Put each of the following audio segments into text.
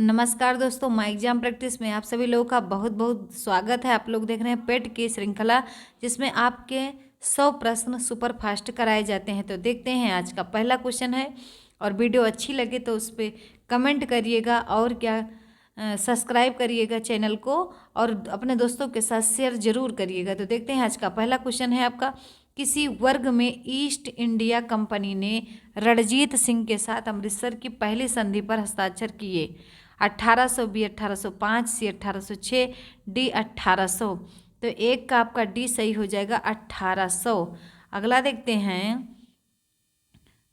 नमस्कार दोस्तों, my exam practice में आप सभी लोगों का बहुत बहुत स्वागत है। आप लोग देख रहे हैं पेट की श्रृंखला, जिसमें आपके 100 प्रश्न सुपर फास्ट कराए जाते हैं। तो देखते हैं, आज का पहला क्वेश्चन है। और वीडियो अच्छी लगे तो उस पर कमेंट करिएगा और क्या सब्सक्राइब करिएगा चैनल को, और अपने दोस्तों के साथ शेयर जरूर करिएगा। तो देखते हैं, आज का पहला क्वेश्चन है आपका, किसी वर्ग में ईस्ट इंडिया कंपनी ने रणजीत सिंह के साथ अमृतसर की पहली संधि पर हस्ताक्षर किए? 1800, बी 1805, सी 1806, डी 1800। तो एक का आपका डी सही हो जाएगा, 1800। अगला देखते हैं,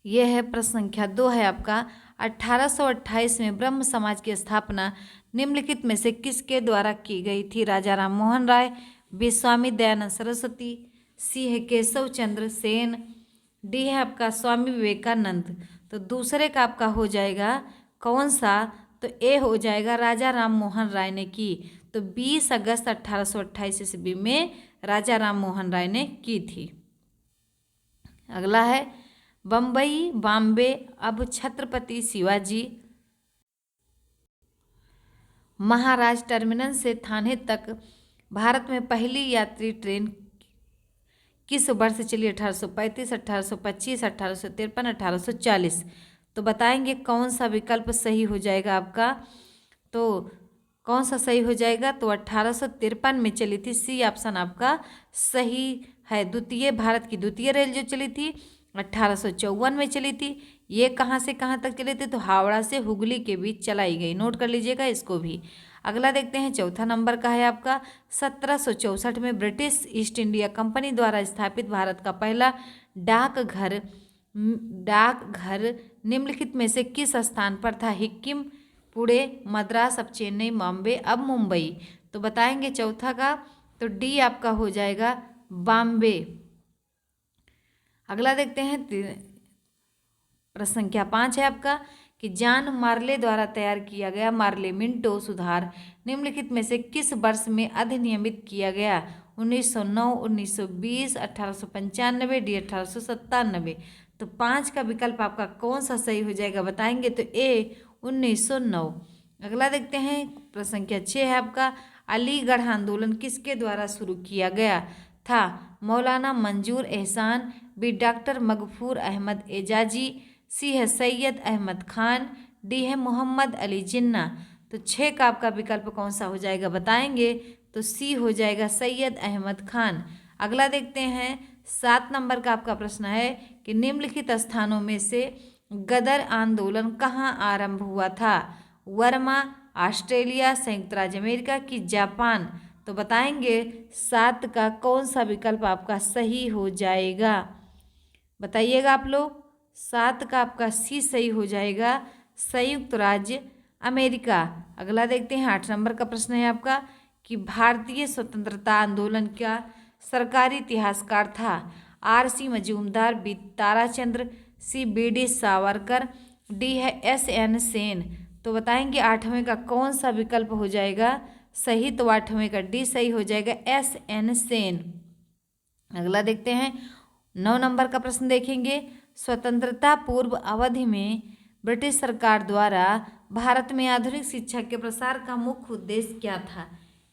यह है प्रश्न संख्या 2 है आपका। 1828 में ब्रह्म समाज की स्थापना निम्नलिखित में से किसके द्वारा की गई थी? राजा राम मोहन राय, बी स्वामी दयानंद सरस्वती, सी है केशव चंद्र सेन, डी है आपका स्वामी विवेकानंद। तो दूसरे का आपका हो जाएगा कौन सा? तो ए हो जाएगा, राजा राम मोहन राय ने की। तो 20 अगस्त 1828 ईस्वी में राजा राम मोहन राय ने की थी। अगला है, बम्बई बॉम्बे अब छत्रपति शिवाजी महाराज टर्मिनस से थाने तक भारत में पहली यात्री ट्रेन किस वर्ष चली? 1835, 1825, 1853, 1840। तो बताएंगे कौन सा विकल्प सही हो जाएगा आपका। तो कौन सा सही हो जाएगा? तो 1853 में चली थी, सी ऑप्शन आपका सही है। भारत की द्वितीय रेल जो चली थी 1854 में चली थी। ये कहाँ से कहाँ तक चली थी? तो हावड़ा से हुगली के बीच चलाई गई। नोट कर लीजिएगा इसको भी। अगला देखते हैं, चौथा नंबर का है आपका। 1764 में ब्रिटिश ईस्ट इंडिया कंपनी द्वारा स्थापित भारत का पहला डाकघर निम्नलिखित में से किस स्थान पर था? हिक्किम, पुणे, मद्रास, अब चेन्नई, बॉम्बे, अब मुंबई। तो बताएंगे चौथा का, तो डी आपका हो जाएगा बॉम्बे। अगला देखते हैं, प्रश्न संख्या 5 है आपका, कि जॉन मार्ले द्वारा तैयार किया गया मार्ले मिंटो सुधार निम्नलिखित में से किस वर्ष में अधिनियमित किया गया? 1909, 1920, 1895, डी 1897। तो 5 का विकल्प आपका कौन सा सही हो जाएगा बताएंगे? तो ए 1909। अगला देखते हैं, प्रश्न संख्या 6 है आपका, अलीगढ़ आंदोलन किसके द्वारा शुरू किया गया था? मौलाना मंजूर एहसान, बी डॉक्टर मगफूर अहमद एजाजी, सी है सैयद अहमद खान, डी है मोहम्मद अली जिन्ना। तो 6 का आपका विकल्प कौन सा हो जाएगा बताएंगे? तो सी हो जाएगा सैयद अहमद खान। अगला देखते हैं, 7 नंबर का आपका प्रश्न है कि निम्नलिखित स्थानों में से गदर आंदोलन कहाँ आरंभ हुआ था? वर्मा, ऑस्ट्रेलिया, संयुक्त राज्य अमेरिका की जापान। तो बताएंगे 7 का कौन सा विकल्प आपका सही हो जाएगा बताइएगा आप लोग। 7 का आपका सी सही हो जाएगा, संयुक्त राज्य अमेरिका। अगला देखते हैं, 8 नंबर का प्रश्न है आपका, कि भारतीय स्वतंत्रता आंदोलन का सरकारी इतिहासकार था? आर.सी. मजूमदार, बी ताराचंद्र, सी बी.डी. सावरकर, डी है एस.एन. सेन। तो बताएंगे 8वें का कौन सा विकल्प हो जाएगा सही? तो 8वें का डी सही हो जाएगा, एस.एन. सेन। अगला देखते हैं, 9 नंबर का प्रश्न देखेंगे, स्वतंत्रता पूर्व अवधि में ब्रिटिश सरकार द्वारा भारत में आधुनिक शिक्षा के प्रसार का मुख्य उद्देश्य क्या था?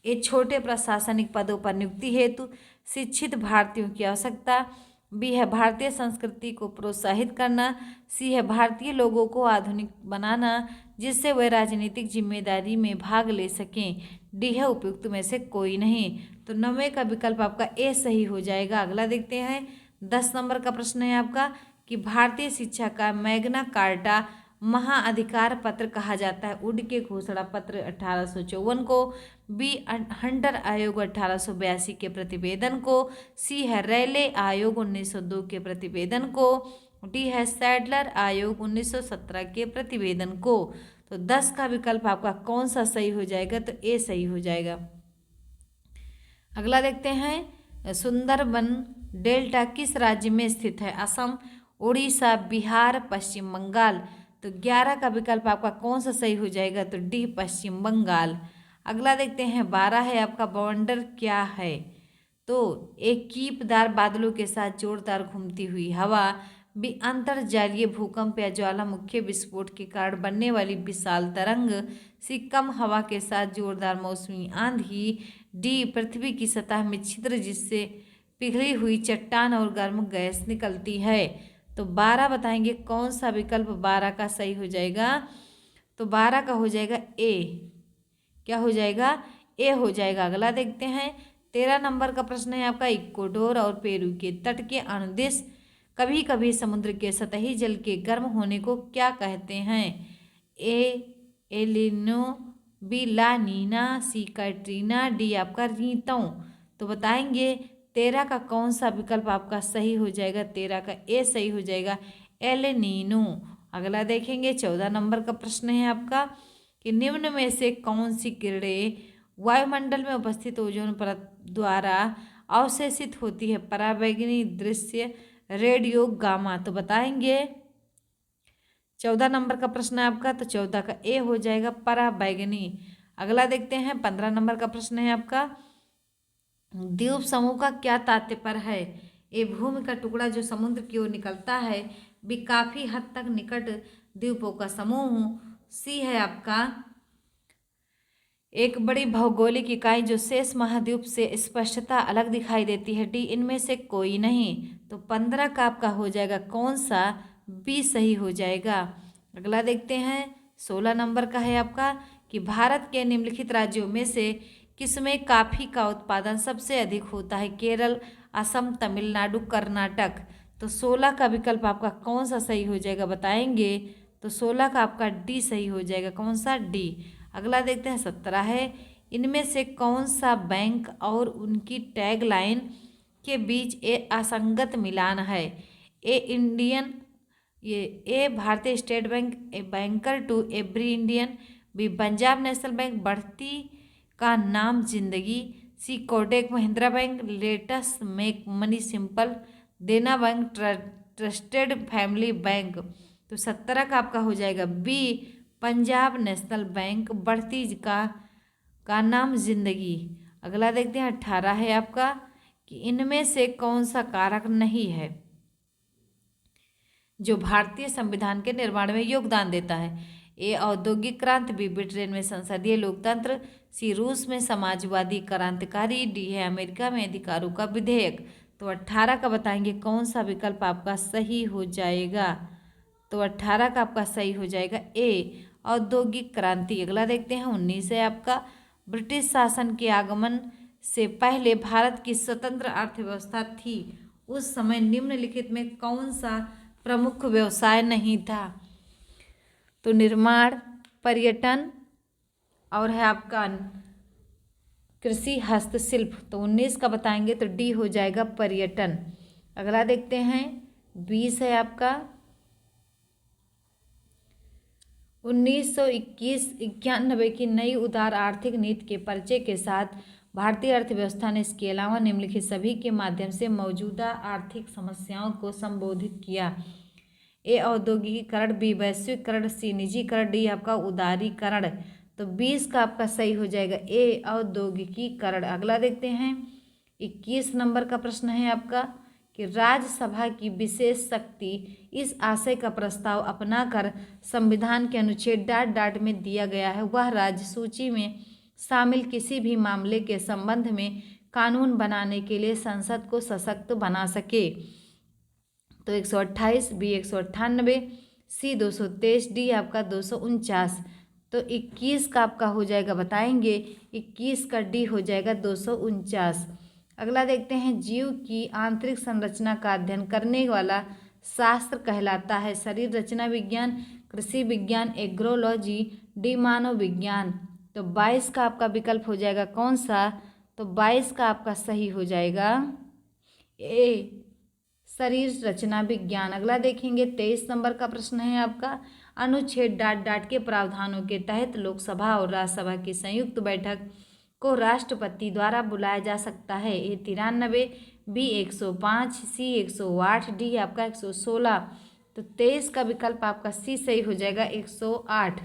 ए छोटे प्रशासनिक पदों पर नियुक्ति हेतु शिक्षित भारतीयों की आवश्यकता, बी है भारतीय संस्कृति को प्रोत्साहित करना, सी है भारतीय लोगों को आधुनिक बनाना जिससे वे राजनीतिक जिम्मेदारी में भाग ले सकें, डी है उपयुक्त में से कोई नहीं। तो 9वें का विकल्प आपका ए सही हो जाएगा। अगला देखते हैं, 10 नंबर का प्रश्न है आपका, कि भारतीय शिक्षा का मैग्ना कार्टा महाअधिकार पत्र कहा जाता है? वुड के घोषणा पत्र 1854 को, बी हंटर आयोग 1882 के प्रतिवेदन को, सी है रैले आयोग 1902 के प्रतिवेदन को, डी है सैडलर आयोग 1917 के प्रतिवेदन को। तो 10 का विकल्प आपका कौन सा सही हो जाएगा? तो ए सही हो जाएगा। अगला देखते हैं, सुंदरबन डेल्टा किस राज्य में स्थित है? असम, उड़ीसा, बिहार, पश्चिम बंगाल। तो 11 का विकल्प आपका कौन सा सही हो जाएगा? तो डी पश्चिम बंगाल। अगला देखते हैं, 12 है आपका, बवंडर क्या है? तो एक कीपदार बादलों के साथ जोरदार घूमती हुई हवा, बी अंतर्जालीय भूकंप या ज्वालामुखी विस्फोट के कारण बनने वाली विशाल तरंग। सी कम हवा के साथ जोरदार मौसमी आंधी। डी पृथ्वी की सतह में छिद्र जिससे पिघली हुई चट्टान और गर्म गैस निकलती है। तो 12 बताएंगे कौन सा विकल्प 12 का सही हो जाएगा। तो 12 का हो जाएगा ए। क्या हो जाएगा? ए हो जाएगा। अगला देखते हैं 13 नंबर का प्रश्न है आपका। इक्वाडोर और पेरू के तट के अनुदेश कभी कभी समुद्र के सतही जल के गर्म होने को क्या कहते हैं? ए एलिनो, बी ला नीना, सी कैटरीना, डी आपका रीतों। तो बताएंगे 13 का कौन सा विकल्प आपका सही हो जाएगा। 13 का ए सही हो जाएगा, एल नीनो। अगला देखेंगे 14 नंबर का प्रश्न है आपका कि निम्न में से कौन सी किरणें वायुमंडल में उपस्थित ओजोन परत द्वारा अवशोषित होती है? पराबैंगनी, दृश्य, रेडियो, गामा। तो बताएंगे 14 नंबर का प्रश्न है आपका। तो 14 का ए हो जाएगा, पराबैंगनी। अगला देखते हैं 15 नंबर का प्रश्न है आपका। द्वीप समूह का क्या तात्पर्य है? ए भूमि का टुकड़ा जो समुद्र की ओर निकलता है। बी काफी हद तक निकट द्वीपों का समूह। सी है आपका एक बड़ी भौगोलिक इकाई जो शेष महाद्वीप से स्पष्टता अलग दिखाई देती है। डी इनमें से कोई नहीं। तो 15 का आपका हो जाएगा कौन सा? बी सही हो जाएगा। अगला देखते हैं 16 नंबर का है आपका कि भारत के निम्नलिखित राज्यों में से किसमें कॉफी का उत्पादन सबसे अधिक होता है? केरल, असम, तमिलनाडु, कर्नाटक। तो 16 का विकल्प आपका कौन सा सही हो जाएगा बताएंगे। तो 16 का आपका डी सही हो जाएगा। कौन सा? डी। अगला देखते हैं 17 है। इनमें से कौन सा बैंक और उनकी टैगलाइन के बीच ए असंगत मिलान है? ए इंडियन, ये A Bharatiya state bank, A banker to every Indian, B Punjab national bank, बढ़ती का नाम जिंदगी, C Kotak Mahindra bank, let's make money simple, Dena bank, trusted family bank. तो 17 का आपका हो जाएगा बी पंजाब नेशनल बैंक, बढ़ती का नाम जिंदगी। अगला देखते हैं 18 है आपका कि इनमें से कौन सा कारक नहीं है जो भारतीय संविधान के निर्माण में योगदान देता है? ए औद्योगिक क्रांति, बी ब्रिटेन में संसदीय लोकतंत्र, सी रूस में समाजवादी क्रांतिकारी, डी है अमेरिका में अधिकारों का विधेयक। तो 18 का बताएंगे कौन सा विकल्प आपका सही हो जाएगा। तो 18 का आपका सही हो जाएगा ए औद्योगिक क्रांति। अगला देखते हैं 19 है आपका। ब्रिटिश शासन के आगमन से पहले भारत की स्वतंत्र अर्थव्यवस्था थी। उस समय निम्नलिखित में कौन सा प्रमुख व्यवसाय नहीं था? तो निर्माण, पर्यटन और है आपका कृषि, हस्तशिल्प। तो 19 का बताएंगे तो डी हो जाएगा पर्यटन। अगला देखते हैं 20 है आपका। 1991 की नई उदार आर्थिक नीति के परिचय के साथ भारतीय अर्थव्यवस्था ने इसके अलावा निम्नलिखित सभी के माध्यम से मौजूदा आर्थिक समस्याओं को संबोधित किया। ए औद्योगिकीकरण, बी वैश्वीकरण, सी निजीकरण, डी आपका उदारीकरण। तो 20 का आपका सही हो जाएगा ए औद्योगिकीकरण। अगला देखते हैं 21 नंबर का प्रश्न है आपका कि राज्यसभा की विशेष शक्ति इस आशय का प्रस्ताव अपनाकर संविधान के अनुच्छेद डाट डाट में दिया गया है वह राज्य सूची में शामिल किसी भी मामले के संबंध में कानून बनाने के लिए संसद को सशक्त बना सके। तो 128, बी 198, सी 223, डी आपका 249। तो 21 का आपका हो जाएगा बताएंगे 21 का डी हो जाएगा 249। अगला देखते हैं जीव की आंतरिक संरचना का अध्ययन करने वाला शास्त्र कहलाता है? शरीर रचना विज्ञान, कृषि विज्ञान, एग्रोलॉजी, डी मानव विज्ञान। तो 22 का आपका विकल्प हो जाएगा कौन सा? तो 22 का आपका सही हो जाएगा ए शरीर रचना विज्ञान। अगला देखेंगे 23 नंबर का प्रश्न है आपका। अनुच्छेद डाट डाट के प्रावधानों के तहत लोकसभा और राज्यसभा की संयुक्त बैठक को राष्ट्रपति द्वारा बुलाया जा सकता है? ए 93, बी 105, सी 108, डी आपका 116। तो 23 का विकल्प आपका सी सही हो जाएगा 108।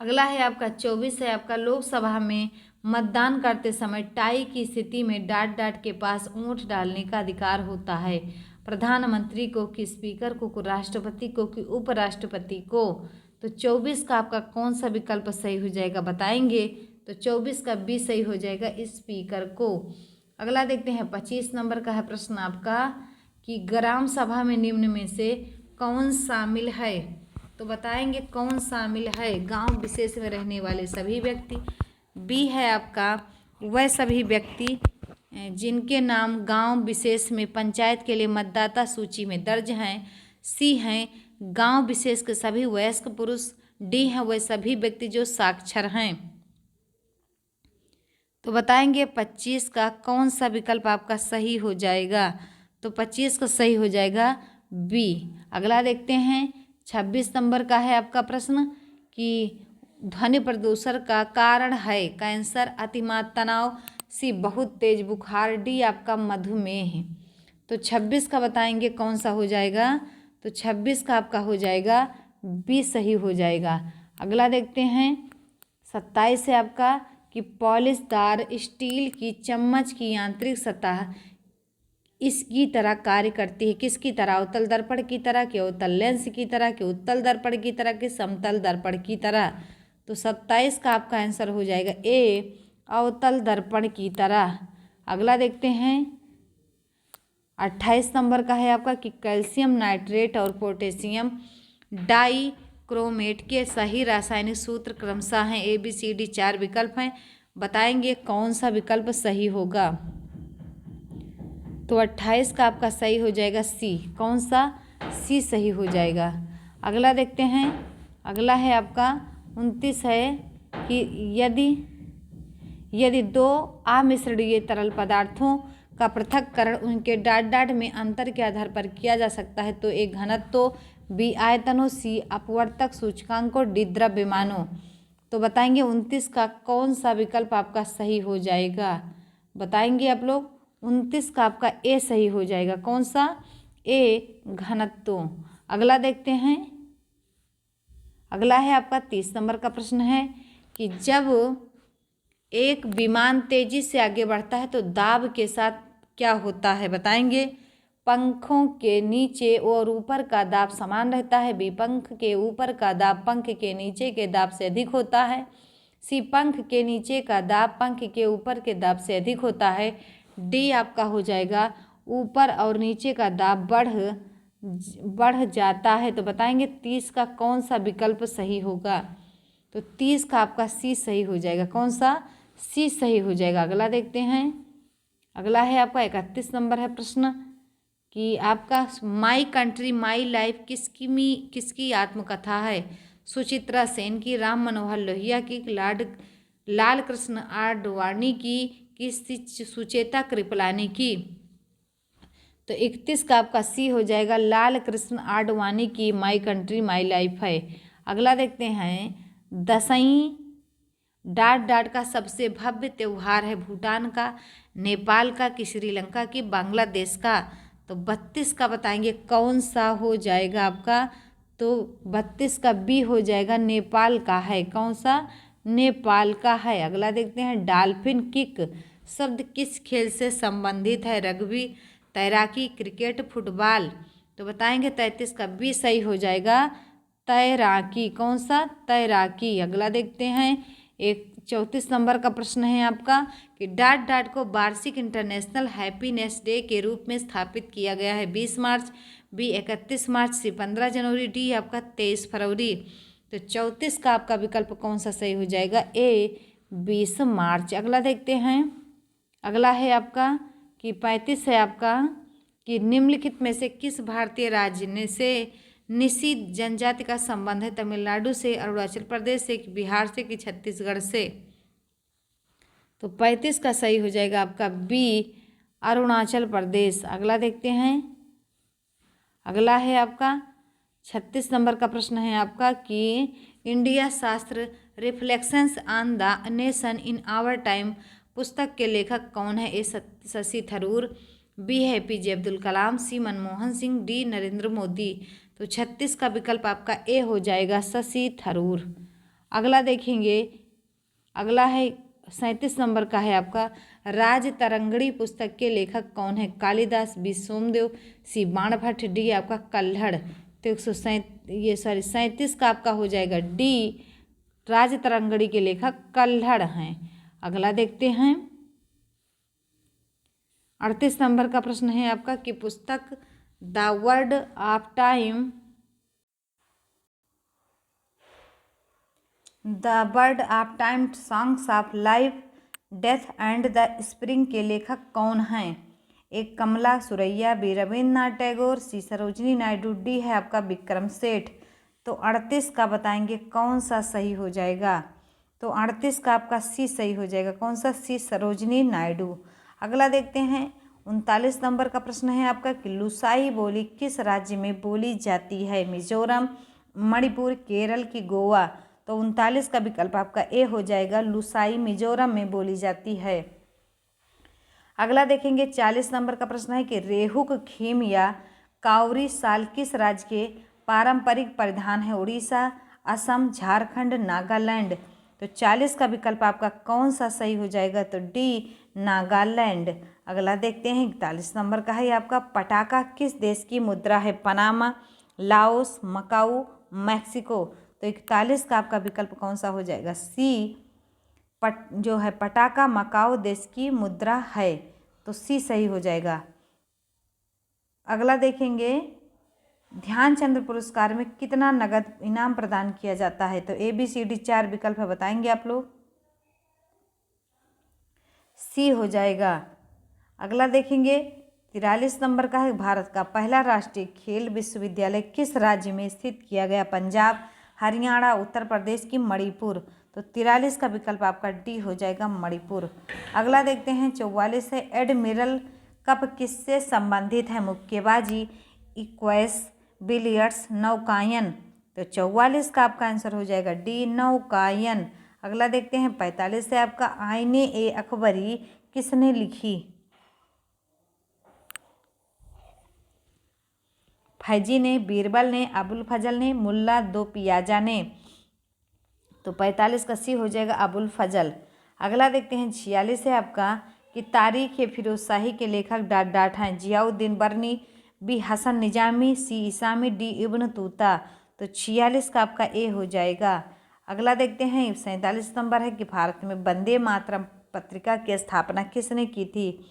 अगला है आपका 24 है आपका। लोकसभा में मतदान करते समय टाई की स्थिति में डाट डाट के पास ऊंट डालने का अधिकार होता है? प्रधानमंत्री को कि स्पीकर को राष्ट्रपति को कि उपराष्ट्रपति को। तो 24 का आपका कौन सा विकल्प सही हो जाएगा बताएंगे। तो 24 का बी सही हो जाएगा स्पीकर को। अगला देखते हैं 25 नंबर का है प्रश्न आपका कि ग्राम सभा में निम्न में से कौन शामिल है। तो बताएंगे कौन शामिल है। गांव विशेष में रहने वाले सभी व्यक्ति। बी है आपका वह सभी व्यक्ति जिनके नाम गांव विशेष में पंचायत के लिए मतदाता सूची में दर्ज हैं। सी हैं गांव विशेष के सभी वयस्क पुरुष। डी हैं वह सभी व्यक्ति जो साक्षर हैं। तो बताएंगे 25 का कौन सा विकल्प आपका सही हो जाएगा। तो 25 का सही हो जाएगा बी। अगला देखते हैं 26 नंबर का है आपका प्रश्न कि ध्वनि प्रदूषण का कारण है कैंसर, अतिमात्र तनाव, सी बहुत तेज बुखार, डी आपका मधुमेह। तो 26 का बताएंगे कौन सा हो जाएगा। तो 26 का आपका हो जाएगा बी सही हो जाएगा। अगला देखते हैं 27 है आपका कि पॉलिशदार स्टील की चम्मच की यांत्रिक सतह इसकी तरह कार्य करती है। किसकी तरह। अवतल दर्पण की तरह, कि अवतल लेंस की तरह, कि उत्तल दर्पण की तरह, कि समतल दर्पण की तरह। तो 27 का आपका आंसर हो जाएगा ए अवतल दर्पण की तरह। अगला देखते हैं 28 नंबर का है आपका कि कैल्शियम नाइट्रेट और पोटेशियम डाइक्रोमेट के सही रासायनिक सूत्र क्रमशः हैं ए बी सी डी। 4 विकल्प हैं, बताएंगे कौन सा विकल्प सही होगा। तो 28 का आपका सही हो जाएगा सी। कौन सा। सी सही हो जाएगा। अगला देखते हैं। अगला है आपका 29 है कि यदि दो अमिश्रणीय तरल पदार्थों का पृथक्करण उनके डाट में अंतर के आधार पर किया जा सकता है। तो ए घनत्व, बी आयतनों, सी अपवर्तक सूचकांकों, डी द्रव्यमानों। तो बताएंगे 29 का कौन सा विकल्प आपका सही हो जाएगा। बताएंगे आप लोग 29 का आपका ए सही हो जाएगा। कौन सा। ए घनत्व। अगला देखते हैं। अगला है आपका 30 नंबर का प्रश्न है कि जब एक विमान तेजी से आगे बढ़ता है तो दाब के साथ क्या होता है। बताएंगे पंखों के नीचे और ऊपर का दाब समान रहता है। बी पंख के ऊपर का दाब पंख के नीचे के दाब से अधिक होता है। सी पंख के नीचे का दाब पंख के ऊपर के दाब से अधिक होता है। डी आपका हो जाएगा ऊपर और नीचे का दाब बढ़ जाता है। तो बताएंगे 30 का कौन सा विकल्प सही होगा। तो 30 का आपका सी सही हो जाएगा। कौन सा। सी सही हो जाएगा। अगला देखते हैं। अगला है आपका 31 नंबर है प्रश्न कि आपका माई कंट्री माई लाइफ किसकी आत्मकथा है। सुचित्रा सेन की, राम मनोहर लोहिया की, लाल कृष्ण आडवाणी की सुचेता कृपलानी की। तो 31 का आपका सी हो जाएगा लाल कृष्ण आडवाणी की माई कंट्री माई लाइफ है। अगला देखते हैं दसईं डाट का सबसे भव्य त्यौहार है भूटान का, नेपाल का, कि श्रीलंका की, बांग्लादेश का। तो 32 का बताएंगे कौन सा हो जाएगा आपका। तो 32 का बी हो जाएगा नेपाल का है। कौन सा। नेपाल का है। अगला देखते हैं डॉल्फिन किक शब्द किस खेल से संबंधित है। रग्बी, तैराकी, क्रिकेट, फुटबॉल। तो बताएंगे 33 का बी सही हो जाएगा तैराकी। कौन सा। तैराकी। अगला देखते हैं 34 नंबर का प्रश्न है आपका कि डाट को वार्षिक इंटरनेशनल हैप्पीनेस डे के रूप में स्थापित किया गया है। 20 मार्च, बी 31 मार्च, सी 15 जनवरी, डी आपका 23 फरवरी। तो 34 का आपका विकल्प कौन सा सही हो जाएगा। ए 20 मार्च। अगला देखते हैं। अगला है आपका कि 35 है आपका कि निम्नलिखित में से किस भारतीय राज्य से निषिद्ध जनजाति का संबंध है। तमिलनाडु से, अरुणाचल प्रदेश से, कि बिहार से, कि छत्तीसगढ़ से। तो 35 का सही हो जाएगा आपका बी अरुणाचल प्रदेश। अगला देखते हैं। अगला है आपका 36 नंबर का प्रश्न है आपका कि India Shastra reflections on the nation in our time पुस्तक के लेखक कौन है। ए शशि थरूर, बी है पीजे अब्दुल कलाम, सी मनमोहन सिंह, डी नरेंद्र मोदी। तो 36 का विकल्प आपका ए हो जाएगा शशि थरूर। अगला देखेंगे। अगला है 37 नंबर का है आपका राज तरंगड़ी पुस्तक के लेखक कौन है? कालिदास, बी सोमदेव, सी बाणभट्ट, डी आपका कल्हड़। तो 37 का आपका हो जाएगा डी, राज तरंगड़ी के लेखक कल्हड़ हैं। अगला देखते हैं 38 नंबर का प्रश्न है आपका कि पुस्तक the word of time, the word of time, songs of life, death and the spring के लेखक कौन हैं? एक कमला सुरैया, बी रविन्द्रनाथ टैगोर, सी सरोजिनी नायडू, डी है आपका विक्रम सेठ। तो 38 का बताएंगे कौन सा सही हो जाएगा? तो 38 का आपका सी सही हो जाएगा। कौन सा? सी, सरोजिनी नायडू। अगला देखते हैं 39 नंबर का प्रश्न है आपका कि लुसाई बोली किस राज्य में बोली जाती है? मिजोरम, मणिपुर, केरल की गोवा। तो 39 का विकल्प आपका ए हो जाएगा, लुसाई मिजोरम में बोली जाती है। अगला देखेंगे 40 नंबर का प्रश्न है कि रेहुक खीम या काउरी शाल किस राज्य के पारंपरिक परिधान है? उड़ीसा, असम, झारखंड, नागालैंड। तो 40 का विकल्प आपका कौन सा सही हो जाएगा? तो डी, नागालैंड। अगला देखते हैं 41 नंबर का है आपका पटाखा किस देश की मुद्रा है? Panama, Laos, Macau, Mexico. तो 41 का आपका विकल्प कौन सा हो जाएगा? सी, जो है पटाखा मकाऊ देश की मुद्रा है। तो सी सही हो जाएगा। अगला देखेंगे ध्यानचंद पुरस्कार में कितना नगद इनाम प्रदान किया जाता है? तो ए बी सी डी 4 विकल्प है, बताएंगे आप लोग। सी हो जाएगा। अगला देखेंगे 43 नंबर का है भारत का पहला राष्ट्रीय खेल विश्वविद्यालय किस राज्य में स्थित किया गया? पंजाब, हरियाणा, उत्तर प्रदेश की मणिपुर। तो 43 का विकल्प आपका डी हो जाएगा, मणिपुर। अगला देखते हैं 44 है एडमिरल कप किससे संबंधित है? मुक्केबाजी, इक्वेस, बिलियर्ड्स, नौकायन। तो 44 का आपका आंसर हो जाएगा डी, नौकायन। अगला देखते हैं 45 है आपका आईने ए अकबरी किसने लिखी? फैजी ने, बीरबल ने, अबुल फजल ने, मुल्ला दो पियाजा ने। तो 45 का सी हो जाएगा, अबुल फजल। अगला देखते हैं 46 है आपका कि तारीख ए फिरोज शाही के लेखक डाट डाट हैं। जियाउद्दीन बर्नी, बी हसन निजामी, सी इसामी, डी इब्न तूता। तो 46 का आपका ए हो जाएगा। अगला देखते हैं 47 नंबर है कि भारत में वंदे मातरम पत्रिका की स्थापना किसने की थी?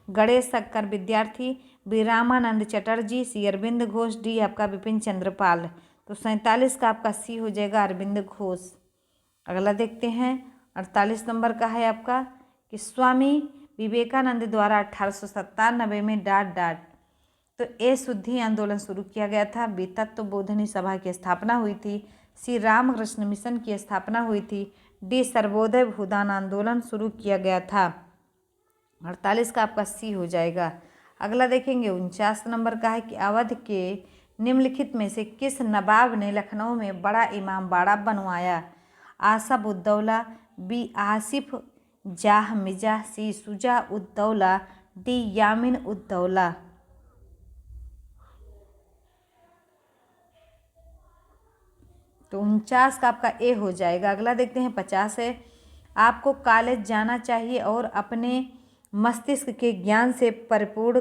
गणेश शक्कर विद्यार्थी, बी रामानंद चटर्जी, सी अरविंद घोष, डी आपका विपिन चंद्रपाल। तो 47 का आपका सी हो जाएगा, अरविंद घोष। अगला देखते हैं 48 नंबर का है आपका कि स्वामी विवेकानंद द्वारा 1897 में डाट डाट। तो ए शुद्धि आंदोलन शुरू किया गया था, बी तत्व बोधनी सभा की स्थापना हुई थी, सी रामकृष्ण मिशन की स्थापना हुई थी, डी सर्वोदय भूदान आंदोलन शुरू किया गया था। 48 का आपका सी हो जाएगा। अगला देखेंगे 49 नंबर का है कि अवध के निम्नलिखित में से किस नवाब ने लखनऊ में बड़ा इमाम बाड़ा बनवाया? आसफ उद्दौला, बी आसिफ जाह मिर्जा, सी सुजा उद्दौला, डी यामिन उद्दौला। तो 49 का आपका ए हो जाएगा। अगला देखते हैं 50 है आपको कॉलेज जाना चाहिए और अपने मस्तिष्क के ज्ञान से परिपूर्ण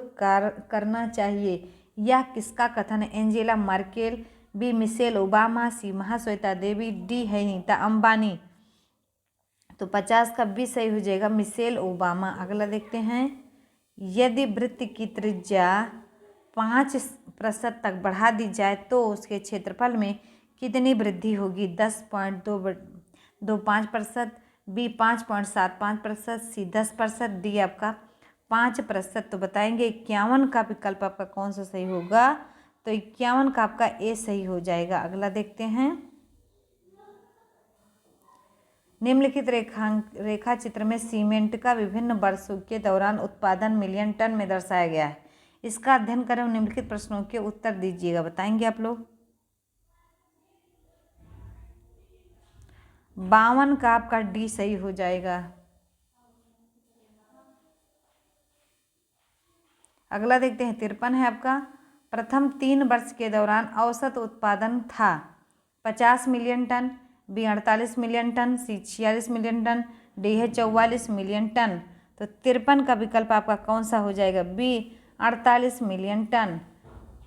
करना चाहिए। यह किसका कथन है? Angela Merkel, B Michelle Obama, C Mahasweta Devi, D है नीता अंबानी। तो 50 का बी सही हो जाएगा, मिशेल ओबामा। अगला देखते हैं यदि वृत्त की त्रिज्या 5% तक बढ़ा दी जाए तो उसके क्षेत्रफल में कितनी वृद्धि होगी? 10.25%, बी 5.75%, सी 10%, डी आपका 5%। तो बताएंगे 51 का विकल्प आपका कौन सा सही होगा? तो 51 का आपका ए सही हो जाएगा। अगला देखते हैं निम्नलिखित रेखा चित्र में सीमेंट का विभिन्न वर्षों के दौरान उत्पादन मिलियन टन में दर्शाया गया है। इसका अध्ययन करें और निम्नलिखित प्रश्नों के उत्तर दीजिएगा, बताएंगे आप लोग। 52 का आपका डी सही हो जाएगा। अगला देखते हैं 53 है आपका प्रथम 3 वर्ष के दौरान औसत उत्पादन था 50 million tonne, B 48 million tonne, C 46 million tonne, D है 44 मिलियन टन। तो 53 का विकल्प आपका कौन सा हो जाएगा? B 48 million ton.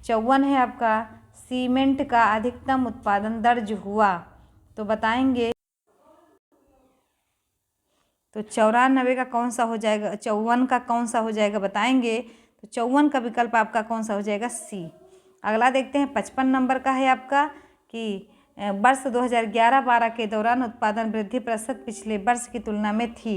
54 है आपका सीमेंट का अधिकतम उत्पादन दर्ज हुआ, तो बताएंगे। तो 94 का कौन सा हो जाएगा? 54 का कौन सा हो जाएगा बताएंगे। तो 54 का विकल्प आपका कौन सा हो जाएगा? सी। अगला देखते हैं 55 नंबर का है आपका कि वर्ष 2011-12 के दौरान उत्पादन वृद्धि प्रतिशत पिछले वर्ष की तुलना में थी।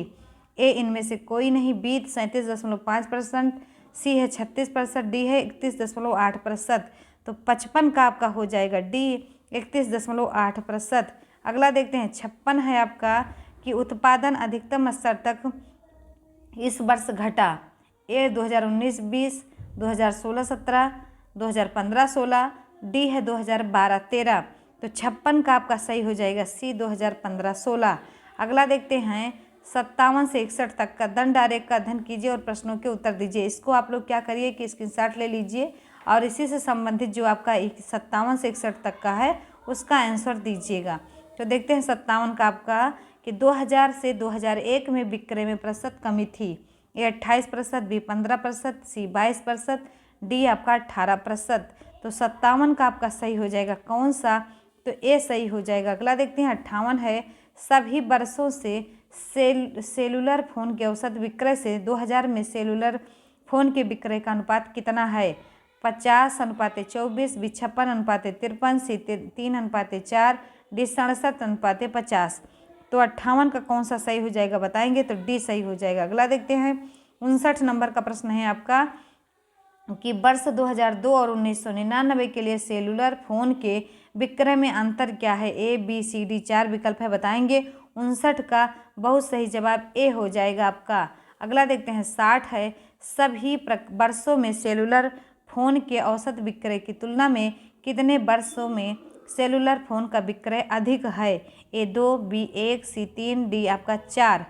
ए इनमें से कोई नहीं। बी 37.5%, सी है 36%, डी है 31.8%। तो 55 का आपका हो जाएगा डी 31.8%। अगला देखते हैं 56 है आपका कि उत्पादन अधिकतम स्तर तक इस वर्ष घटा। ए 2019-20, 2016-17, 2015-16, डी है 2012-13। तो 56 का आपका सही हो जाएगा सी 2015-16। अगला देखते हैं 57 से 61 तक का दंड आरेख का अध्ययन कीजिए और प्रश्नों के उत्तर दीजिए। इसको आप लोग क्या करिए कि स्क्रीनशॉट ले लीजिए और इसी से संबंधित जो आपका 57 से 61 तक का है उसका आंसर दीजिएगा। तो देखते हैं 57 का आपका कि 2000 से 2001 में विक्रय में प्रतिशत कमी थी। ए 28%, बी 15%, सी 22%, डी आपका 18%। तो 57 का आपका सही हो जाएगा कौन सा? तो ए सही हो जाएगा। अगला देखते हैं 58 है सभी वर्षों से सेलुलर फोन के औसत विक्रय से 2000 में सेलुलर फोन के विक्रय का अनुपात कितना है? 50:24, बी 56:53, सी 3:4, डी 67:50। तो 58 का कौन सा सही हो जाएगा बताएंगे। तो डी सही हो जाएगा। अगला देखते हैं 59 नंबर का प्रश्न है आपका कि वर्ष 2002 और 1999 के लिए सेलुलर फोन के विक्रय में अंतर क्या है? ए बी सी डी 4 विकल्प है बताएंगे। 59 का बहुत सही जवाब ए हो जाएगा आपका। अगला देखते हैं 60 है सभी वर्षों में सेलुलर फोन के औसत विक्रय की तुलना में कितने वर्षों में सेलुलर फोन का विक्रय अधिक है? ए 2, बी 1, सी 3, डी आपका 4।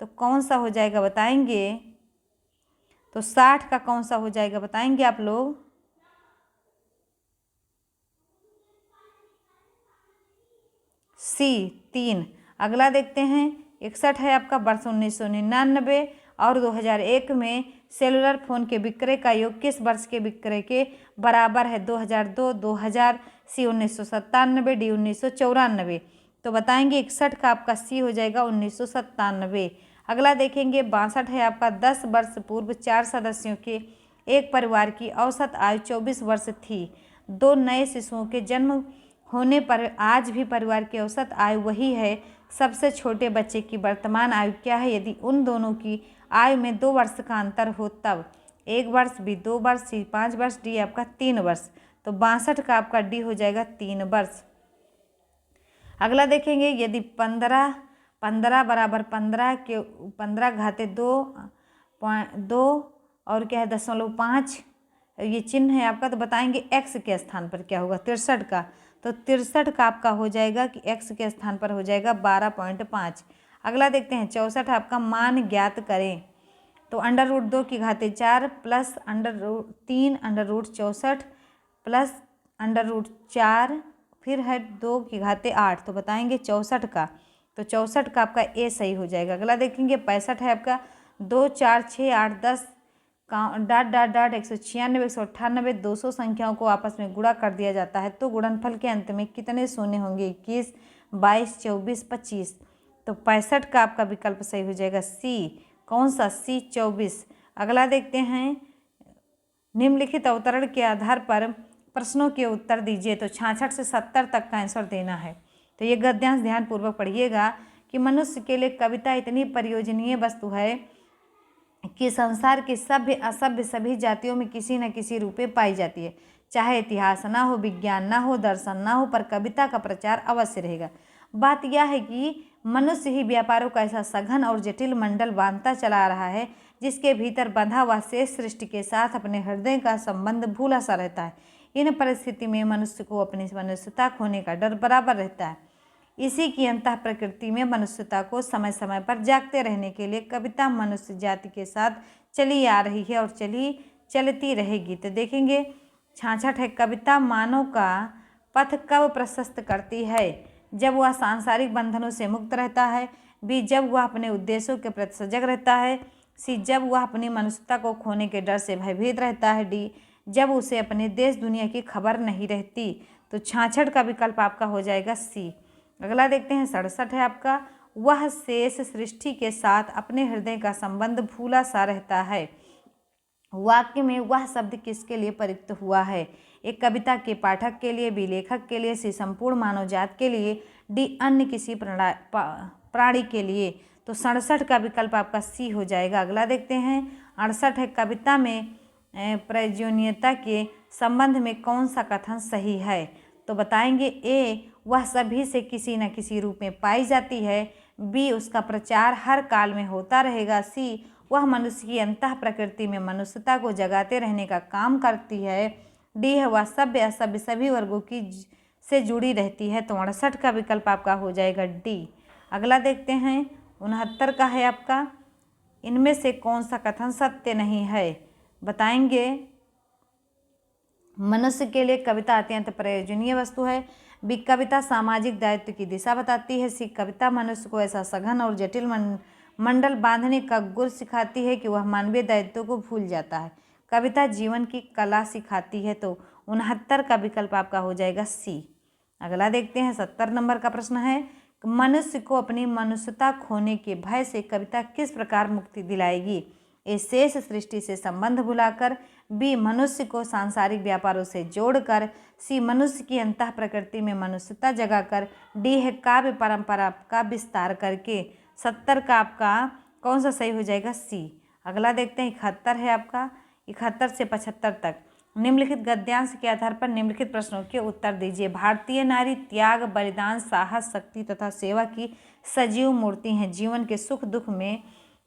तो कौन सा हो जाएगा बताएंगे। तो 60 का कौन सा हो जाएगा बताएंगे आप लोग। सी 3। अगला देखते हैं 61 है आपका वर्ष 1999 और 2001 में सेलुलर फोन के विक्रय का योग किस वर्ष के विक्रय के बराबर है? 2002, 2000, सी 1997, डी 1994। तो बताएंगे 61 का आपका सी हो जाएगा 1997। अगला देखेंगे 62 है आपका 10 वर्ष पूर्व 4 सदस्यों के एक परिवार की औसत आयु 24 वर्ष थी। 2 नए शिशुओं के जन्म होने पर आज भी परिवार की औसत आयु वही है। सबसे छोटे बच्चे की वर्तमान आयु क्या है? यदि उन दोनों की आयु में 2 वर्ष का अंतर हो तब। 1 वर्ष, बी 2 वर्ष, सी 5 वर्ष, डी आपका 3 वर्ष। तो 62 का आपका डी हो जाएगा 3 वर्ष। अगला देखेंगे यदि 15 बराबर 15 के 15 घाते 2 और क्या है 0.5 ये चिन्ह है आपका। तो बताएंगे x के स्थान पर क्या होगा? 63 का। तो 63 का आपका हो जाएगा कि x के स्थान पर हो जाएगा 12.5। अगला देखते हैं 64 आपका मान ज्ञात करें। तो √2 की घाते 4 प्लस √3 √64 प्लस √4 फिर है 2 की घाते 8। तो बताएंगे 64 का। तो 64 का आपका ए सही हो जाएगा। अगला देखेंगे 65 है आपका 2 4 6 8 10 196 198 200 संख्याओं को आपस में गुणा कर दिया जाता है तो गुणनफल के अंत में कितने शून्य होंगे? 21, 22, 24, 25। तो 65 का आपका विकल्प सही हो जाएगा सी। कौन सा? सी 24। अगला देखते हैं निम्नलिखित अवतरण के आधार पर प्रश्नों के उत्तर दीजिए। तो 66 से 70 तक का आंसर देना है। तो ये गद्यांश ध्यानपूर्वक पढ़िएगा कि मनुष्य के लिए कविता इतनी प्रयोजनीय वस्तु है कि संसार की सभ्य असभ्य सभी जातियों में किसी न किसी रूप में पाई जाती है। चाहे इतिहास ना हो, विज्ञान ना हो, दर्शन ना हो, पर कविता का प्रचार अवश्य रहेगा। बात यह है कि मनुष्य ही व्यापारों का ऐसा सघन और जटिल मंडल बांधता चला रहा है जिसके भीतर बंधा हुआ शेष सृष्टि के साथ अपने हृदय का संबंध भूला सा रहता है। इन परिस्थिति में मनुष्य को अपनी मनुष्यता खोने का डर बराबर रहता है। इसी की अंतः प्रकृति में मनुष्यता को समय समय पर जागते रहने के लिए कविता मनुष्य जाति के साथ चली आ रही है और चलती रहेगी। तो देखेंगे 66 है कविता मानव का पथ कब प्रशस्त करती है? जब वह सांसारिक बंधनों से मुक्त रहता है, बी जब वह अपने उद्देश्यों के प्रति सजग रहता है, सी जब वह अपनी मनुष्यता को खोने के डर से भयभीत रहता है, डी जब उसे अपने देश दुनिया की खबर नहीं रहती। तो 66 का विकल्प आपका हो जाएगा सी। अगला देखते हैं 67 है आपका, वह शेष सृष्टि के साथ अपने हृदय का संबंध भूला सा रहता है। वाक्य में वह शब्द किसके लिए प्रयुक्त हुआ है? एक कविता के पाठक के लिए, बी लेखक के लिए, सी संपूर्ण मानव जात के लिए, डी अन्य किसी प्राणी के लिए। तो 67 का विकल्प आपका सी हो जाएगा। अगला देखते हैं 68 है, कविता में प्रयोजनीयता के संबंध में कौन सा कथन सही है? तो बताएंगे ए वह सभी से किसी न किसी रूप में पाई जाती है, बी उसका प्रचार हर काल में होता रहेगा, सी वह मनुष्य की अंतः प्रकृति में मनुष्यता को जगाते रहने का काम करती है, डी है वह सभ्य असभ्य सभी वर्गों की से जुड़ी रहती है। तो 68 का विकल्प आपका हो जाएगा डी। अगला देखते हैं 69 का है आपका, इनमें से कौन सा कथन सत्य नहीं है? बताएंगे मनुष्य के लिए कविता अत्यंत प्रयोजनीय वस्तु है, बी कविता सामाजिक दायित्व की दिशा बताती है, सी कविता मनुष्य को ऐसा सघन और जटिल मंडल बांधने का गुर सिखाती है कि वह मानवीय दायित्व को भूल जाता है, कविता जीवन की कला सिखाती है। तो 69 का विकल्प आपका हो जाएगा सी। अगला देखते हैं 70 नंबर का प्रश्न है, मनुष्य को अपनी मनुष्यता खोने के भय से कविता किस प्रकार मुक्ति दिलाएगी? ए शेष सृष्टि से संबंध भुलाकर, बी मनुष्य को सांसारिक व्यापारों से जोड़कर, सी मनुष्य की अंतः प्रकृति में मनुष्यता जगाकर, डी है काव्य परंपरा का विस्तार करके। 70 का आपका कौन सा सही हो जाएगा? सी। अगला देखते हैं 71 है आपका, 71 से 75 तक निम्नलिखित गद्यांश के आधार पर निम्नलिखित प्रश्नों के उत्तर दीजिए। भारतीय नारी त्याग, बलिदान, साहस, शक्ति तथा सेवा की सजीव मूर्ति हैं। जीवन के सुख दुख में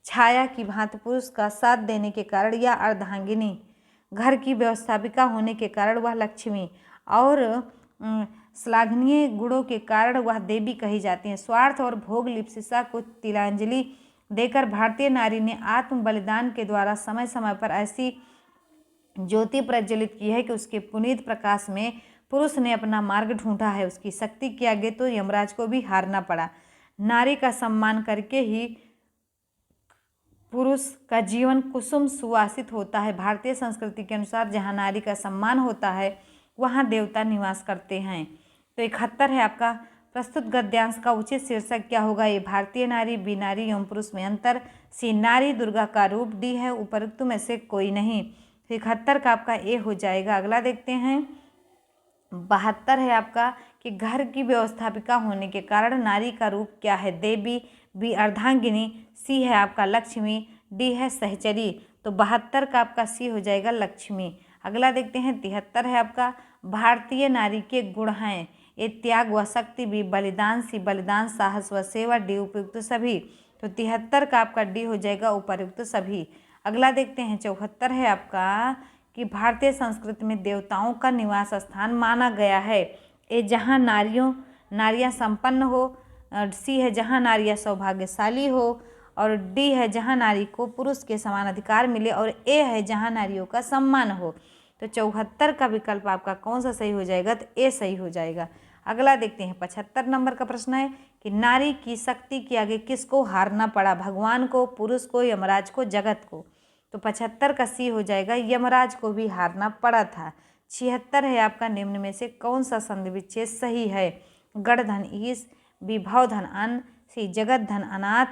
छाया की भांति पुरुष का साथ देने के कारण यह अर्धांगिनी, घर की व्यवस्थापिका होने के कारण वह लक्ष्मी और श्लाघनीय गुणों के कारण वह देवी कही जाती हैं। स्वार्थ और भोग लिप्सिता को तिलांजलि देकर भारतीय नारी ने आत्म बलिदान के द्वारा समय समय पर ऐसी ज्योति प्रज्वलित की है कि उसके पुनीत प्रकाश में पुरुष ने अपना मार्ग ढूंढा है। उसकी शक्ति के आगे तो यमराज को भी हारना पड़ा। नारी का सम्मान करके ही पुरुष का जीवन कुसुम सुवासित होता है। भारतीय संस्कृति के अनुसार जहाँ नारी का सम्मान होता है वहाँ देवता निवास करते हैं। तो 71 है आपका, प्रस्तुत गद्यांश का उचित शीर्षक क्या होगा? ये भारतीय नारी, बी नारी एवं पुरुष में अंतर, सी नारी दुर्गा का रूप, डी है उपरोक्त में से कोई नहीं। 71 का आपका ए हो जाएगा। अगला देखते हैं 72 है आपका कि घर की व्यवस्थापिका होने के कारण नारी का रूप क्या है? देवी, बी अर्धांगिनी, सी है आपका लक्ष्मी, डी है सहचरी। तो 72 का आपका सी हो जाएगा लक्ष्मी। अगला देखते हैं 73 है आपका, भारतीय नारी के गुण हैं। ए त्याग व शक्ति, बी बलिदान, सी बलिदान, साहस व सेवा, डी उपयुक्त सभी। तो 73 का आपका डी हो जाएगा उपयुक्त सभी। अगला देखते हैं 74 है आपका कि भारतीय संस्कृति में देवताओं का निवास स्थान माना गया है। ए जहाँ नारियाँ संपन्न हो, सी है जहाँ नारियाँ सौभाग्यशाली हो, और डी है जहाँ नारी को पुरुष के समान अधिकार मिले, और ए है जहाँ नारियों का सम्मान हो। तो 74 का विकल्प आपका कौन सा सही हो जाएगा? तो ए सही हो जाएगा। अगला देखते हैं 75 नंबर का प्रश्न है कि नारी की शक्ति के आगे किसको हारना पड़ा? भगवान को, पुरुष को, यमराज को, जगत को। तो 75 का सी हो जाएगा, यमराज को भी हारना पड़ा था। 76 है आपका, निम्न में से कौन सा संधि विच्छेद सही है? गण धन ईश, बी भव धन अन्न, सी जगत धन अनाथ,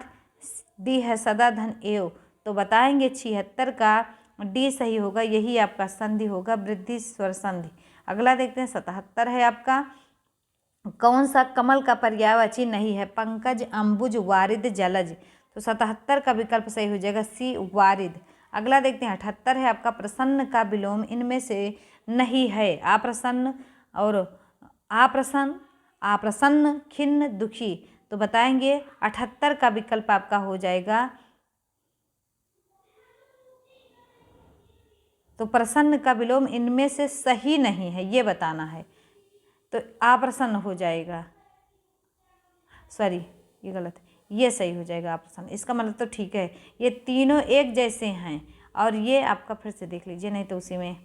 डी है सदा धन एव। तो बताएंगे 76 का डी सही होगा, यही आपका संधि होगा वृद्धि स्वर संधि। अगला देखते हैं 77 है आपका, कौन सा कमल का पर्यायवाची नहीं है? पंकज, अंबुज, वारिद, जलज। तो 77 का विकल्प सही हो जाएगा सी वारिद। अगला देखते हैं 78 है आपका, प्रसन्न का विलोम इनमें से नहीं है। अप्रसन्न और आप्रसन्न, खिन्न, दुखी। तो बताएंगे 78 का विकल्प आपका हो जाएगा, तो प्रसन्न का विलोम इनमें से सही नहीं है, ये बताना है। तो अप्रसन्न हो जाएगा, सॉरी ये गलत है, ये सही हो जाएगा अप्रसन्न। इसका मतलब तो ठीक है, ये तीनों एक जैसे हैं, और ये आपका फिर से देख लीजिए, नहीं तो उसी में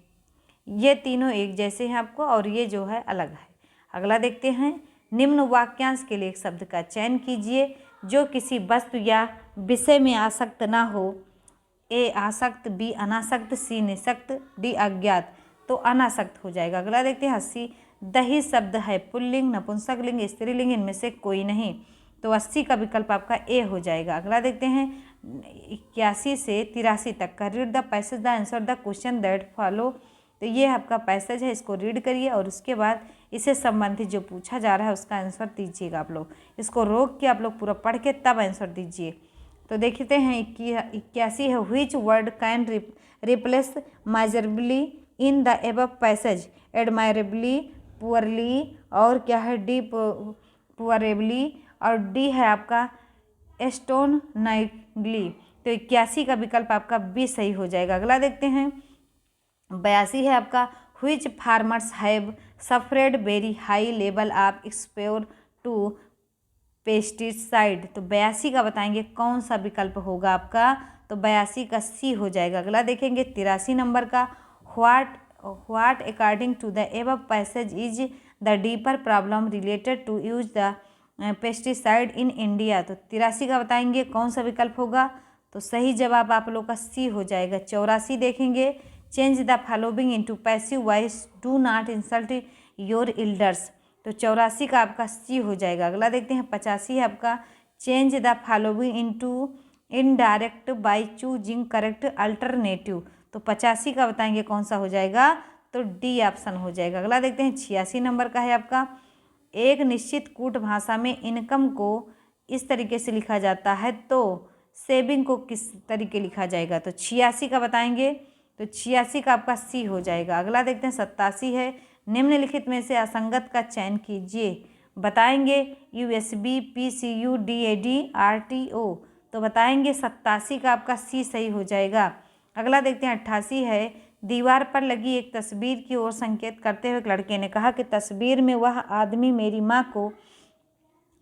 ये तीनों एक जैसे हैं आपको, और ये जो है अलग है। अगला देखते हैं, निम्न वाक्यांश के लिए एक शब्द का चयन कीजिए। जो किसी वस्तु या विषय में आसक्त ना हो। ए आसक्त, बी अनासक्त, सी निसक्त, डी अज्ञात। तो अनासक्त हो जाएगा। अगला देखते हैं 80। दही शब्द है पुल्लिंग, नपुंसकलिंग, स्त्रीलिंग, इनमें से कोई नहीं। तो 80 का विकल्प आपका ए हो जाएगा। अगला देखते हैं 81 से 83 तक का। Read the passage the answer the question that follow. तो ये आपका पैसेज है, इसको रीड करिए और उसके बाद इससे संबंधित जो पूछा जा रहा है उसका आंसर दीजिएगा। आप लोग इसको रोक के आप लोग पूरा पढ़ के तब आंसर दीजिए। तो देखते हैं 81 है। Which word can replace measurably in the above passage? Admirably, poorly, और क्या है डी पुअरेबली, और डी है आपका एस्टोनाइंगली। तो 81 का विकल्प आपका बी सही हो जाएगा। अगला देखते हैं 82 है आपका। Which farmers have suffered very high level of exposure to pesticide. तो 82 का बताएंगे कौन सा विकल्प होगा आपका। तो 82 का सी हो जाएगा। अगला देखेंगे 83 नंबर का। What according to the above passage is the deeper problem related to use the pesticide in India. तो 83 का बताएंगे कौन सा विकल्प होगा। तो सही जवाब आप लोग का सी हो जाएगा। 84 देखेंगे। Change the following into passive voice, do not insult your elders. तो 84 का आपका सी हो जाएगा। अगला देखते हैं 85 है आपका। Change the following into indirect by choosing correct alternative. तो 85 का बताएंगे कौन सा हो जाएगा। तो डी ऑप्शन हो जाएगा। अगला देखते हैं 86 नंबर का है आपका। एक निश्चित कूट भाषा में इनकम को इस तरीके से लिखा जाता है, तो सेविंग को किस तरीके लिखा जाएगा। तो 86 का बताएंगे। तो 86 का आपका सी हो जाएगा। अगला देखते हैं 87 है। निम्नलिखित में से असंगत का चयन कीजिए। बताएंगे USB, PCU, DAD, RTO। तो बताएंगे 87 का आपका सी सही हो जाएगा। अगला देखते हैं 88 है। दीवार पर लगी एक तस्वीर की ओर संकेत करते हुए लड़के ने कहा कि तस्वीर में वह आदमी मेरी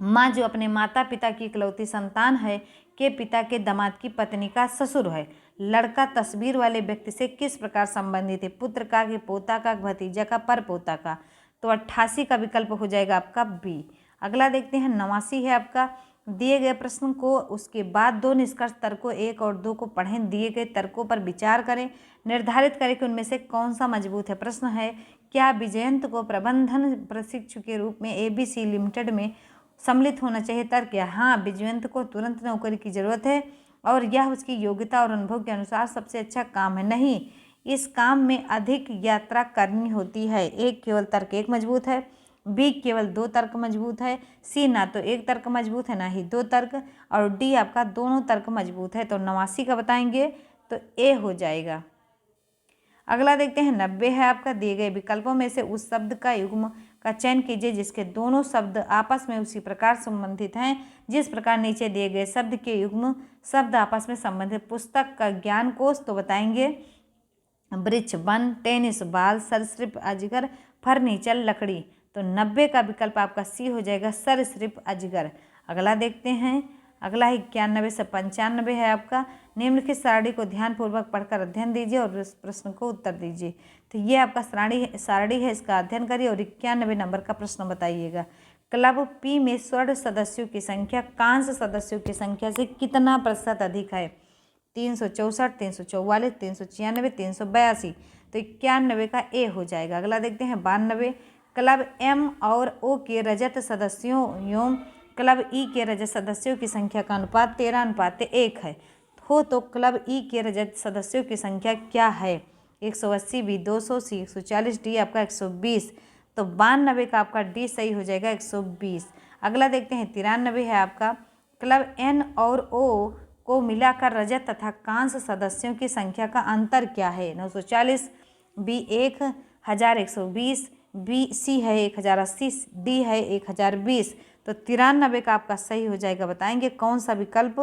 माँ जो अपने माता पिता की इकलौती संतान है के पिता के दामाद की पत्नी का ससुर है। लड़का तस्वीर वाले व्यक्ति से किस प्रकार संबंधित है? पुत्र का, कि पोता का, भतीजा का, परपोता का। तो 88 का विकल्प हो जाएगा आपका बी। अगला देखते हैं 89 है आपका। दिए गए प्रश्न को उसके बाद दो निष्कर्ष तर्कों 1 और 2 को पढ़ें। दिए गए तर्कों पर विचार करें, निर्धारित करें कि उनमें से कौन सा मजबूत है। प्रश्न है, क्या विजयंत को प्रबंधन प्रशिक्षु के रूप में ABC लिमिटेड में सम्मिलित होना चाहिए? तर्क है, हाँ, विजयंत को तुरंत नौकरी की जरूरत है और यह उसकी योग्यता और अनुभव के अनुसार सबसे अच्छा काम है। नहीं, इस काम में अधिक यात्रा करनी होती है। एक केवल तर्क 1 मजबूत है, बी केवल 2 तर्क मजबूत है, सी ना तो 1 तर्क मजबूत है ना ही 2 तर्क, और डी आपका दोनों तर्क मजबूत है। तो 89 का बताएंगे तो ए हो जाएगा। अगला देखते हैं 90 है आपका। दिए गए विकल्पों में से उस शब्द का युग्म का चयन कीजिए जिसके दोनों शब्द आपस में उसी प्रकार संबंधित हैं जिस प्रकार नीचे दिए गए शब्द के युग्म शब्द आपस में संबंधित। पुस्तक का ज्ञान कोश। तो बताएंगे वृक्ष, वन, टेनिस बाल, सरीसृप, अजगर, फर्नीचर, लकड़ी। तो 90 का विकल्प आपका सी हो जाएगा, सरीसृप, अजगर। अगला देखते हैं। अगला 91 से 95 है आपका। निम्नलिखित सारणी को ध्यानपूर्वक पढ़कर अध्ययन दीजिए और इस प्रश्न को उत्तर दीजिए। तो ये आपका सारणी है, इसका अध्ययन करिए और 91 नंबर का प्रश्न बताइएगा। क्लब पी में स्वर्ण सदस्यों की संख्या कांस सदस्यों की संख्या से कितना प्रतिशत अधिक है? 364, 344, 396, 382। तो 91 का ए हो जाएगा। अगला देखते हैं 92। क्लब एम और ओ के रजत सदस्यों एवं क्लब ई के रजत सदस्यों की संख्या का अनुपात 13:1 है। तो क्लब ई के रजत सदस्यों की संख्या क्या है? 180, बी 200, सी 140, डी आपका 120। तो 92 का आपका डी सही हो जाएगा, 120। अगला देखते हैं 93 है आपका। क्लब एन और ओ को मिलाकर रजत तथा कांस्य सदस्यों की संख्या का अंतर क्या है? 940, बी 1120, बी सी है 1080, डी है 1020। तो 93 का आपका सही हो जाएगा। बताएंगे कौन सा विकल्प?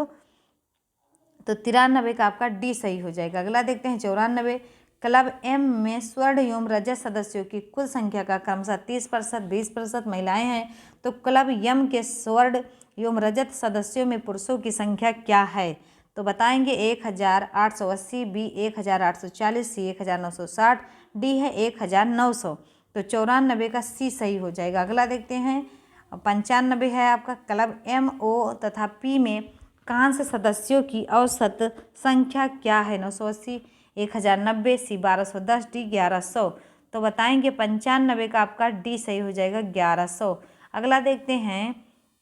तो 93 का आपका डी सही हो जाएगा। अगला देखते हैं 94। क्लब एम में स्वर्ण एवं रजत सदस्यों की कुल संख्या का क्रमशः 30%, 20% महिलाएं हैं। तो क्लब यम के स्वर्ण एवं रजत सदस्यों में पुरुषों की संख्या क्या है? तो बताएंगे 1880, बी 1840, सी 1960, डी है 1900। तो 94 का सी सही हो जाएगा। अगला देखते हैं और 95 है आपका क्लब MO तथा P में कांस्य सदस्यों की औसत संख्या क्या है? 980, 1090, C 1210, D 1100। तो बताएंगे 95 का आपका D सही हो जाएगा 1100। अगला देखते हैं,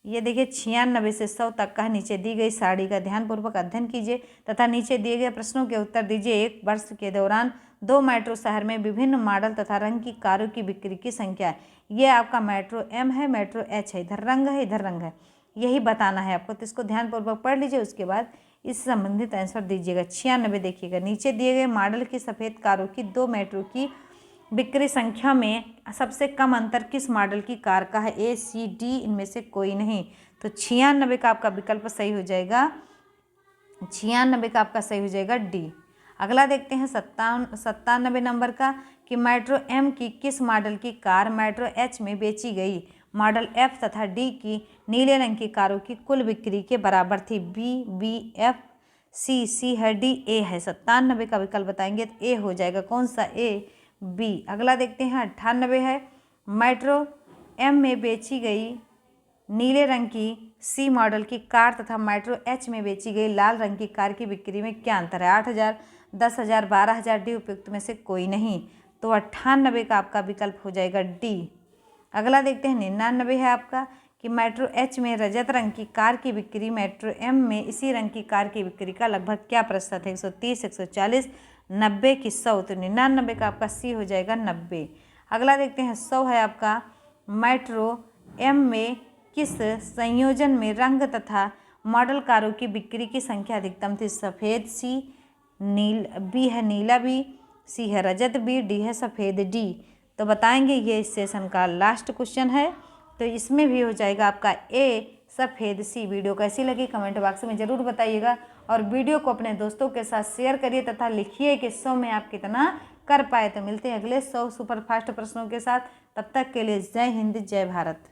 ये देखिए 96 से 100 तक का नीचे दी गई सारणी का ध्यानपूर्वक अध्ययन कीजिए तथा नीचे दिए गए प्रश्नों के उत्तर दीजिए। एक वर्ष के दौरान 2 मेट्रो शहर में विभिन्न मॉडल तथा रंग की कारों की बिक्री की संख्या। ये आपका मेट्रो M है, मेट्रो H है, इधर रंग है, इधर रंग है, यही बताना है आपको। तो इसको ध्यानपूर्वक पढ़ लीजिए, उसके बाद इस संबंधित आंसर दीजिएगा। 96 देखिएगा, नीचे दिए गए मॉडल की सफ़ेद कारों की 2 मेट्रो की बिक्री संख्या में सबसे कम अंतर किस मॉडल की कार का है? A, C, D इनमें से कोई नहीं। तो 96 का आपका विकल्प सही हो जाएगा, 96 का आपका सही हो जाएगा D। अगला देखते हैं 97 नंबर का कि मेट्रो M की किस मॉडल की कार मेट्रो H में बेची गई? मॉडल F तथा D की नीले रंग की कारों की कुल बिक्री के बराबर थी। B, F, C है, D, A है। 97 का विकल्प बताएंगे तो A हो जाएगा। कौन सा? A, B। अगला देखते हैं 98 है, मेट्रो M में बेची गई नीले रंग की C मॉडल की कार तथा मेट्रो H में बेची गई लाल रंग की कार की बिक्री में क्या अंतर है? 8000, 10,000, 12,000, D उपयुक्त में से कोई नहीं। तो 98 का आपका विकल्प हो जाएगा D। अगला देखते हैं 99 है आपका कि मेट्रो H में रजत रंग की कार की बिक्री मेट्रो M में इसी रंग की कार की बिक्री का लगभग क्या प्रतिशत है? 130, 140, 90 की 100। तो 99 का आपका C हो जाएगा 90। अगला देखते हैं 100 है आपका मेट्रो M में किस संयोजन में रंग तथा मॉडल कारों की बिक्री की संख्या अधिकतम थी? सफ़ेद C, B है नीला B, C है रजत B, D है सफ़ेद D। तो बताएंगे ये इस सेशन का लास्ट क्वेश्चन है, तो इसमें भी हो जाएगा आपका A सफ़ेद C। वीडियो कैसी लगी कमेंट बॉक्स में ज़रूर बताइएगा और वीडियो को अपने दोस्तों के साथ शेयर करिए तथा लिखिए कि 100 में आप कितना कर पाए। तो मिलते हैं अगले 100 सुपरफास्ट प्रश्नों के साथ, तब तक के लिए जय हिंद, जय भारत।